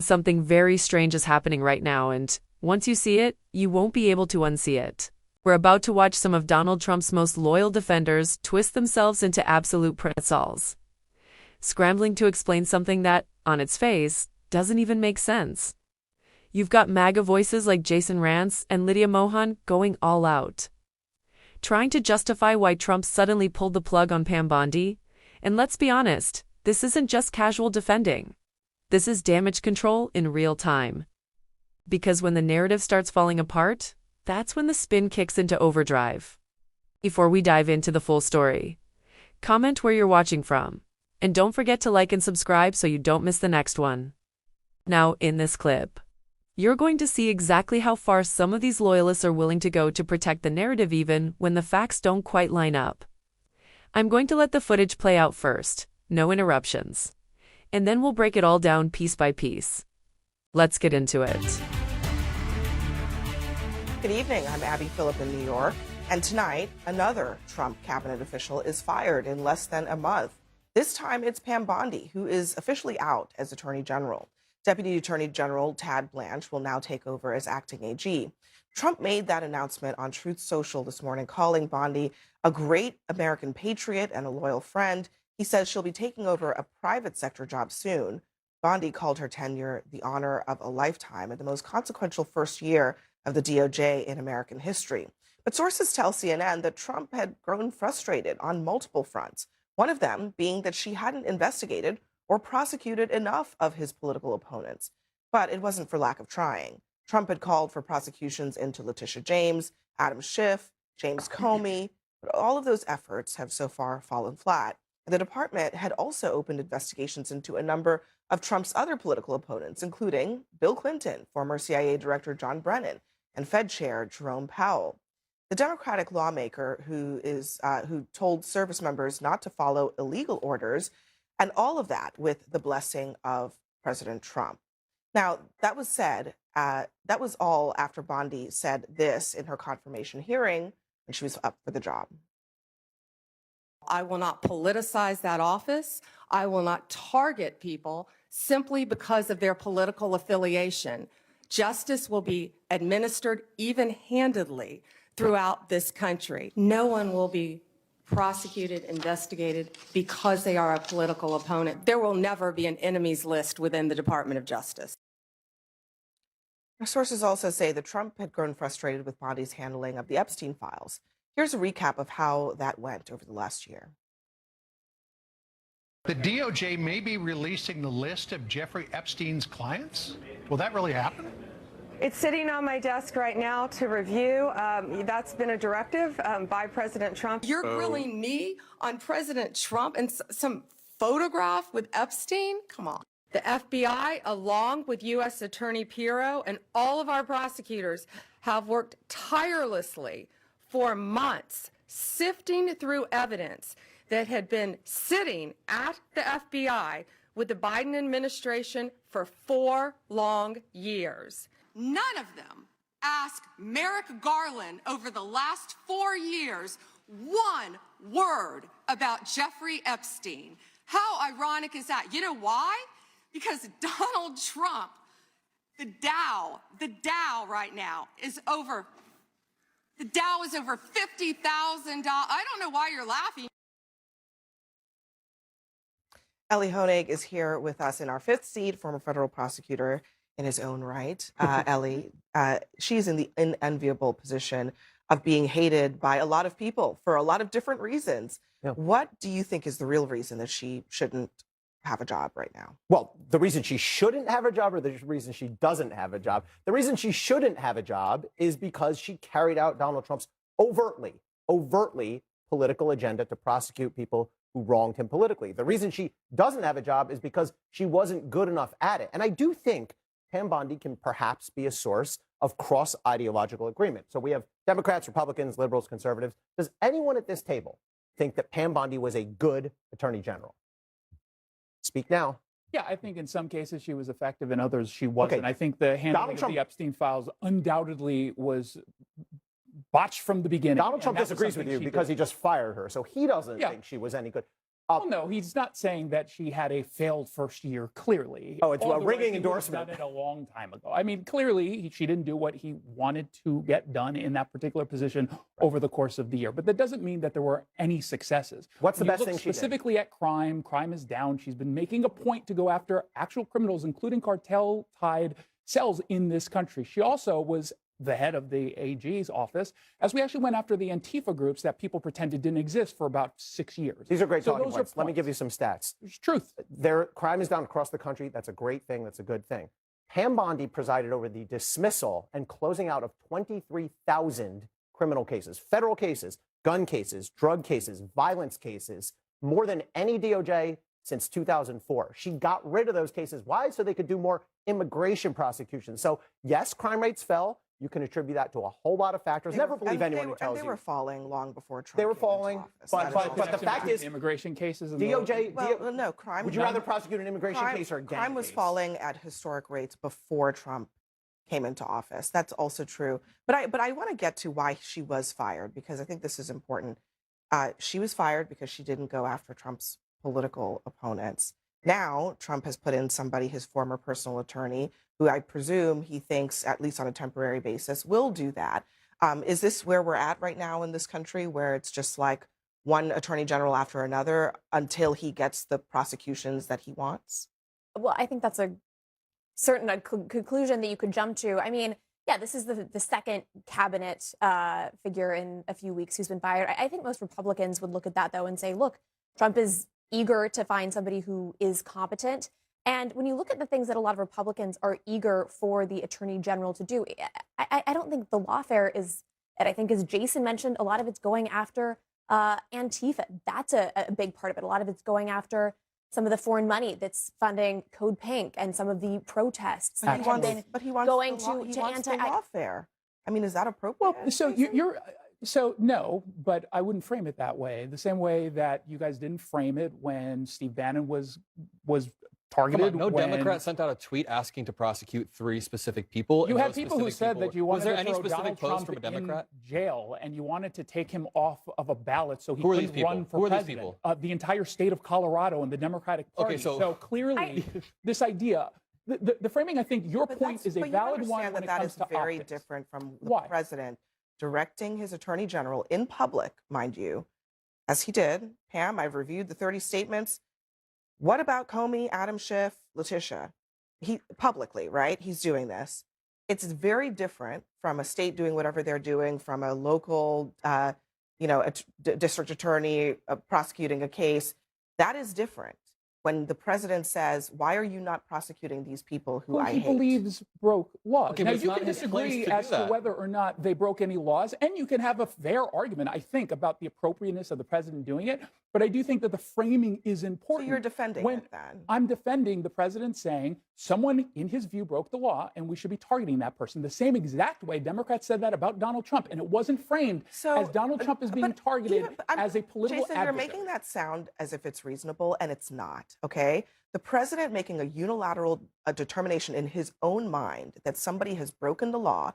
Something very strange is happening right now, and once you see it, you won't be able to unsee it. We're about to watch some of Donald Trump's most loyal defenders twist themselves into absolute pretzels, scrambling to explain something that, on its face, doesn't even make sense. You've got MAGA voices like Jason Rance and Lydia Mohan going all out, trying to justify why Trump suddenly pulled the plug on Pam Bondi. And let's be honest, this isn't just casual defending. This is damage control in real time. Because when the narrative starts falling apart, that's when the spin kicks into overdrive. Before we dive into the full story, comment where you're watching from, and don't forget to like and subscribe so you don't miss the next one. Now, in this clip, you're going to see exactly how far some of these loyalists are willing to go to protect the narrative even when the facts don't quite line up. I'm going to let the footage play out first, no interruptions, and then we'll break it all down piece by piece. Let's get into it. Good evening, I'm Abby Phillip in New York, and tonight, another Trump cabinet official is fired in less than a month. This time, it's Pam Bondi, who is officially out as Attorney General. Deputy Attorney General Tad Blanche will now take over as acting AG. Trump made that announcement on Truth Social this morning, calling Bondi a great American patriot and a loyal friend. He says she'll be taking over a private sector job soon. Bondi called her tenure the honor of a lifetime and the most consequential first year of the DOJ in American history. But sources tell CNN that Trump had grown frustrated on multiple fronts, one of them being that she hadn't investigated or prosecuted enough of his political opponents. But it wasn't for lack of trying. Trump had called for prosecutions into Letitia James, Adam Schiff, James Comey, but all of those efforts have so far fallen flat. The department had also opened investigations into a number of Trump's other political opponents, including Bill Clinton, former CIA Director John Brennan, and Fed Chair Jerome Powell. The Democratic lawmaker who told service members not to follow illegal orders, and all of that with the blessing of President Trump. Now, that was said, that was all after Bondi said this in her confirmation hearing when she was up for the job. I will not politicize that office. I will not target people simply because of their political affiliation. Justice will be administered even-handedly throughout this country. No one will be prosecuted, investigated because they are a political opponent. There will never be an enemies list within the Department of Justice. Our sources also say that Trump had grown frustrated with Bondi's handling of the Epstein files. Here's a recap of how that went over the last year. The DOJ may be releasing the list of Jeffrey Epstein's clients? Will that really happen? It's sitting on my desk right now to review. That's been a directive by President Trump. You're grilling me on President Trump and some photograph with Epstein? Come on. The FBI, along with U.S. Attorney Pirro and all of our prosecutors, have worked tirelessly for months, sifting through evidence that had been sitting at the FBI with the Biden administration for 4 long years. None of them asked Merrick Garland over the last 4 years one word about Jeffrey Epstein. How ironic is that? You know why? Because Donald Trump, the Dow right now is over, the Dow is over $50,000. I don't know why you're laughing. Ellie Honig is here with us in our fifth seat, former federal prosecutor in his own right. Ellie, she's in the unenviable position of being hated by a lot of people for a lot of different reasons. Yeah. What do you think is the real reason that she shouldn't have a job right now? Well, the reason she shouldn't have a job or the reason she doesn't have a job? The reason she shouldn't have a job is because she carried out Donald Trump's overtly political agenda to prosecute people who wronged him politically. The reason she doesn't have a job is because she wasn't good enough at it. And I do think Pam Bondi can perhaps be a source of cross-ideological agreement. So we have Democrats, Republicans, liberals, conservatives. Does anyone at this table think that Pam Bondi was a good attorney general? Speak now. Yeah, I think in some cases she was effective, in others she wasn't. Okay. I think the handling of the Epstein files undoubtedly was botched from the beginning. Donald Trump disagrees with you because he just fired her, so he doesn't think she was any good. Well, no, he's not saying that she had a failed first year, clearly. Oh, it's a Otherwise, ringing he would have endorsement. done it a long time ago. I mean, clearly, she didn't do what he wanted to get done in that particular position over the course of the year. But that doesn't mean that there were any successes. What's the When you best look thing she did? specifically at crime, crime is down. She's been making a point to go after actual criminals, including cartel-tied cells in this country. She also was the head of the AG's office, as we actually went after the Antifa groups that people pretended didn't exist for about 6 years. These are great So talking those are points. Let me points. give you some stats. There's truth. Crime is down across the country. That's a great thing. That's a good thing. Pam Bondi presided over the dismissal and closing out of 23,000 criminal cases, federal cases, gun cases, drug cases, violence cases, more than any DOJ since 2004. She got rid of those cases. Why? So they could do more immigration prosecutions. So yes, crime rates fell. You can attribute that to a whole lot of factors. Never believe anyone who tells you. They were falling long before Trump. They were came into falling, office. but the fact is, immigration cases. DOJ. Well, no, crime. Would you rather prosecute an immigration case or a gang crime was case? falling at historic rates before Trump came into office. That's also true. But I want to get to why she was fired, because I think this is important. She was fired because she didn't go after Trump's political opponents. Now, Trump has put in somebody, his former personal attorney, who I presume he thinks, at least on a temporary basis, will do that. Is this where we're at right now in this country, where it's just like one attorney general after another until he gets the prosecutions that he wants? Well, I think that's a certain conclusion that you could jump to. I mean, yeah, this is the second cabinet figure in a few weeks who's been fired. I think most Republicans would look at that, though, and say, look, Trump is eager to find somebody who is competent. And when you look at the things that a lot of Republicans are eager for the attorney general to do, I don't think the lawfare is, and I think as Jason mentioned, a lot of it's going after Antifa. That's a big part of it. A lot of it's going after some of the foreign money that's funding Code Pink and some of the protests. But he wants going the to anti lawfare. I mean, is that appropriate? Well, so So no, but I wouldn't frame it that way. The same way that you guys didn't frame it when Steve Bannon was targeted. No Democrat sent out a tweet asking to prosecute 3 specific people. You had people who said that you wanted to throw Donald Trump from a Democrat? in jail, and you wanted to take him off of a ballot so he Who are these couldn't run people? for Who are these president. people? The entire state of Colorado and the Democratic Party. Okay, so clearly, this idea. The framing, I think, your point is a valid one when it comes to that is very optics. different from the Why? president directing his attorney general in public, mind you, as he did. Pam, I've reviewed the 30 statements. What about Comey, Adam Schiff, Letitia? He publicly, right? He's doing this. It's very different from a state doing whatever they're doing, from a local, district attorney prosecuting a case. That is different. When the president says, why are you not prosecuting these people who I hate? He believes broke laws. Okay, now, but it's you not can his place disagree to do as to that. whether or not they broke any laws, and you can have a fair argument, I think, about the appropriateness of the president doing it. But I do think that the framing is important. So you're defending it then? I'm defending the president saying someone, in his view, broke the law, and we should be targeting that person. The same exact way Democrats said that about Donald Trump, and it wasn't framed as Donald Trump is being targeted as a political Jason, adversary. you're making that sound as if it's reasonable, and it's not, okay? The president making a unilateral determination in his own mind that somebody has broken the law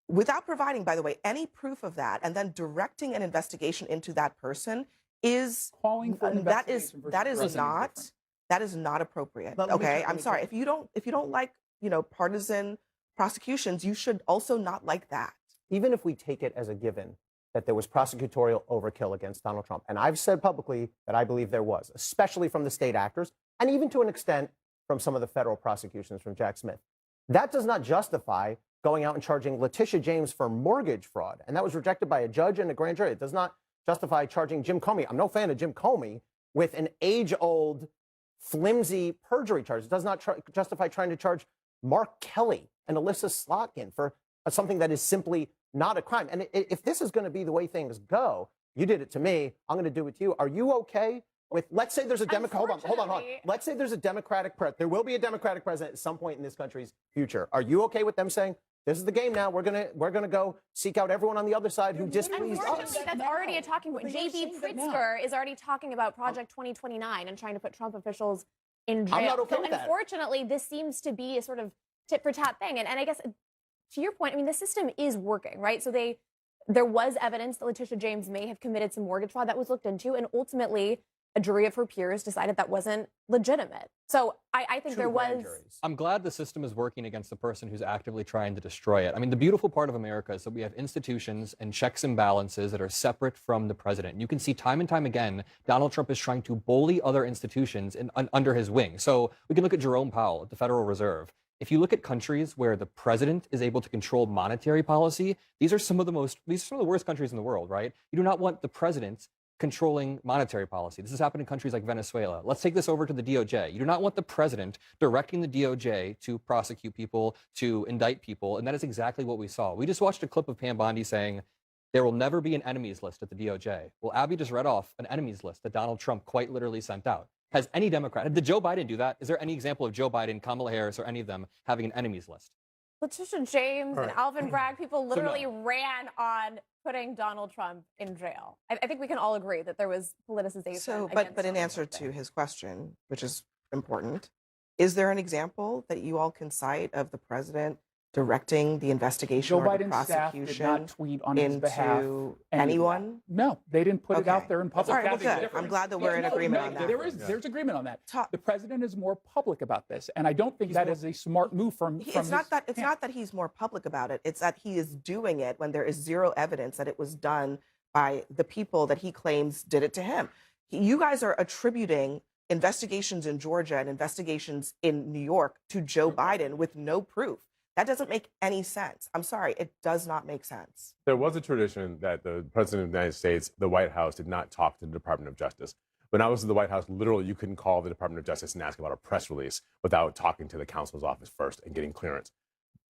without providing, by the way, any proof of that, and then directing an investigation into that person is calling for an that is not appropriate. Let me Okay, try- I'm sorry. If you don't like partisan prosecutions, you should also not like that. Even if we take it as a given that there was prosecutorial overkill against Donald Trump, and I've said publicly that I believe there was, especially from the state actors, and even to an extent from some of the federal prosecutions from Jack Smith, that does not justify going out and charging Letitia James for mortgage fraud. And that was rejected by a judge and a grand jury. It does not justify charging Jim Comey. I'm no fan of Jim Comey with an age-old, flimsy perjury charge. It does not justify trying to charge Mark Kelly and Alyssa Slotkin for something that is simply not a crime. And if this is going to be the way things go, you did it to me, I'm going to do it to you. Are you okay with, let's say there's a Democrat, hold on. Let's say there's a Democratic president. There will be a Democratic president at some point in this country's future. Are you okay with them saying, this is the game now, we're gonna go seek out everyone on the other side who displeased us? Unfortunately, that's already a talking point. J.B. Pritzker is already talking about Project 2029 and trying to put Trump officials in jail. I'm not okay with that. Unfortunately, this seems to be a sort of tit-for-tat thing. And I guess, to your point, I mean, the system is working, right? So there was evidence that Letitia James may have committed some mortgage fraud that was looked into, and ultimately a jury of her peers decided that wasn't legitimate. So I think there was. I'm glad the system is working against the person who's actively trying to destroy it. I mean, the beautiful part of America is that we have institutions and checks and balances that are separate from the president. You can see time and time again, Donald Trump is trying to bully other institutions under his wing. So we can look at Jerome Powell at the Federal Reserve. If you look at countries where the president is able to control monetary policy, these are some of the worst countries in the world, right? You do not want the president controlling monetary policy. This has happened in countries like Venezuela. Let's take this over to the DOJ. You do not want the president directing the DOJ to prosecute people, to indict people, and that is exactly what we saw. We just watched a clip of Pam Bondi saying, there will never be an enemies list at the DOJ. Well, Abby just read off an enemies list that Donald Trump quite literally sent out. Has any Democrat, did Joe Biden do that? Is there any example of Joe Biden, Kamala Harris, or any of them having an enemies list? Letitia James and Alvin Bragg, people literally ran on putting Donald Trump in jail. I think we can all agree that there was politicization. So, but in answer to his question, which is important, is there an example that you all can cite of the president directing the investigation or the prosecution staff did not tweet on his behalf into anyone? No, they didn't put it out there in public. All right, well, good. I'm glad that we're in agreement on that. There's agreement on that. The president is more public about this, and I don't think that is a smart move from It's not that he's more public about it. It's that he is doing it when there is zero evidence that it was done by the people that he claims did it to him. You guys are attributing investigations in Georgia and investigations in New York to Joe Biden with no proof. That doesn't make any sense. I'm sorry, it does not make sense. There was a tradition that the President of the United States, the White House, did not talk to the Department of Justice. When I was in the White House, literally, you couldn't call the Department of Justice and ask about a press release without talking to the counsel's office first and getting clearance.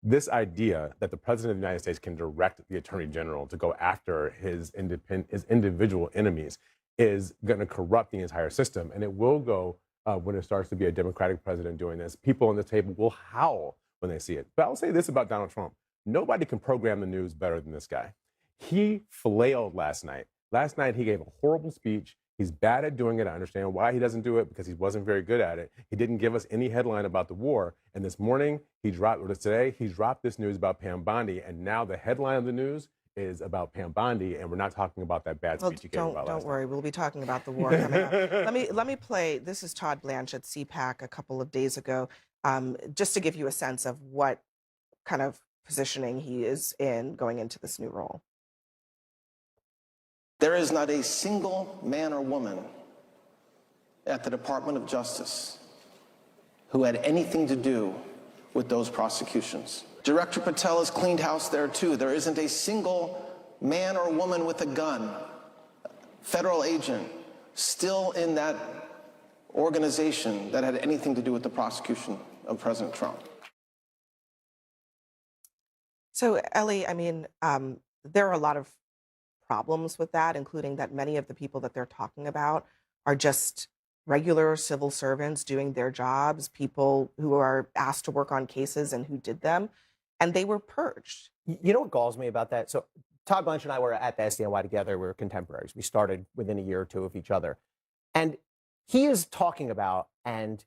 This idea that the President of the United States can direct the Attorney General to go after his individual enemies is going to corrupt the entire system. And it will go, when it starts to be a Democratic president doing this, people on the table will howl when they see it. But I'll say this about Donald Trump. Nobody can program the news better than this guy. He flailed last night. Last night, he gave a horrible speech. He's bad at doing it. I understand why he doesn't do it, because he wasn't very good at it. He didn't give us any headline about the war. And this morning, he dropped this news about Pam Bondi. And now the headline of the news is about Pam Bondi, and we're not talking about that bad speech you gave about last night. Don't worry, we'll be talking about the war coming up. Let me play. This is Todd Blanche at CPAC a couple of days ago. Just to give you a sense of what kind of positioning he is in going into this new role. There is not a single man or woman at the Department of Justice who had anything to do with those prosecutions. Director PRETZEL has cleaned house there too. There isn't a single man or woman with a gun, federal agent, still in that organization that had anything to do with the prosecution of President Trump. So, Ellie, I mean, there are a lot of problems with that, including that many of the people that they're talking about are just regular civil servants doing their jobs, people who are asked to work on cases and who did them, and they were purged. You know what galls me about that? So Todd Blanche and I were at the SDNY together. We were contemporaries. We started within a year or two of each other. And he is talking about and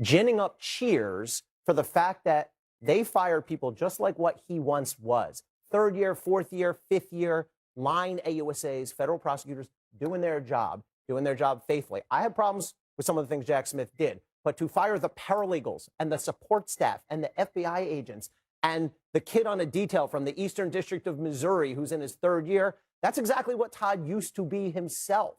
ginning up cheers for the fact that they fired people just like what he once was. Third year, fourth year, fifth year, line AUSAs, federal prosecutors doing their job faithfully. I have problems with some of the things Jack Smith did, but to fire the paralegals and the support staff and the FBI agents and the kid on a detail from the Eastern District of Missouri who's in his third year, that's exactly what Todd used to be himself.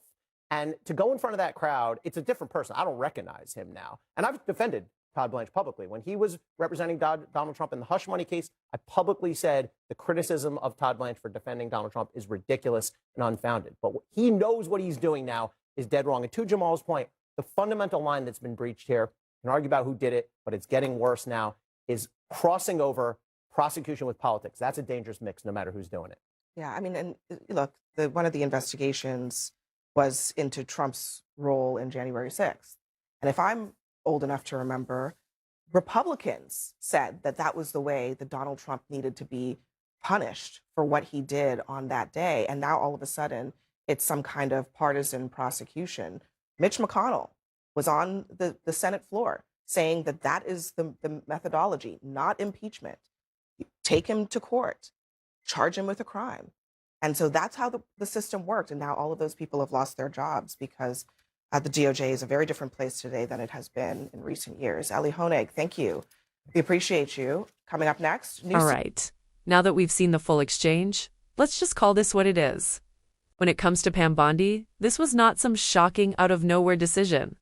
And to go in front of that crowd, it's a different person. I don't recognize him now. And I've defended Todd Blanche publicly. When he was representing Donald Trump in the hush money case, I publicly said the criticism of Todd Blanche for defending Donald Trump is ridiculous and unfounded. But he knows what he's doing now is dead wrong. And to Jamal's point, the fundamental line that's been breached here, you can argue about who did it, but it's getting worse now, is crossing over prosecution with politics. That's a dangerous mix no matter who's doing it. Yeah, I mean, and look, one of the investigations was into Trump's role in January 6th. And if I'm old enough to remember, Republicans said that that was the way that Donald Trump needed to be punished for what he did on that day. And now all of a sudden, it's some kind of partisan prosecution. Mitch McConnell was on the Senate floor saying that that is the methodology, not impeachment. Take him to court, charge him with a crime. And so that's how the system worked. And now all of those people have lost their jobs because The DOJ is a very different place today than it has been in recent years. Ali Honig, thank you. We appreciate you. Coming up next, All right. Now that we've seen the full exchange, let's just call this what it is. When it comes to Pam Bondi, this was not some shocking out-of-nowhere decision.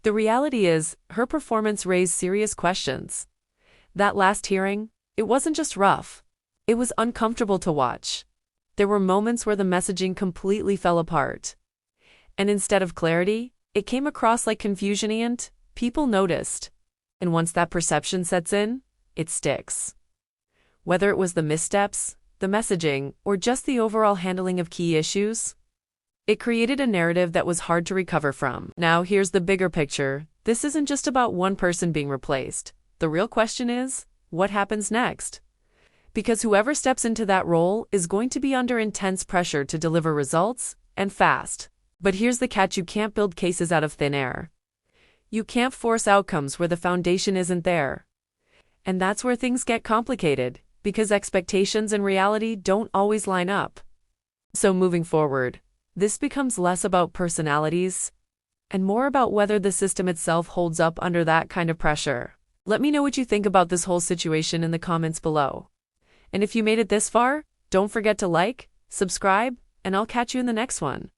The reality is, her performance raised serious questions. That last hearing, it wasn't just rough. It was uncomfortable to watch. There were moments where the messaging completely fell apart. And instead of clarity, it came across like confusion and people noticed. And once that perception sets in, it sticks. Whether it was the missteps, the messaging, or just the overall handling of key issues, it created a narrative that was hard to recover from. Now here's the bigger picture. This isn't just about one person being replaced. The real question is, what happens next? Because whoever steps into that role is going to be under intense pressure to deliver results, and fast. But here's the catch: you can't build cases out of thin air. You can't force outcomes where the foundation isn't there. And that's where things get complicated, because expectations and reality don't always line up. So moving forward, this becomes less about personalities and more about whether the system itself holds up under that kind of pressure. Let me know what you think about this whole situation in the comments below. And if you made it this far, don't forget to like, subscribe, and I'll catch you in the next one.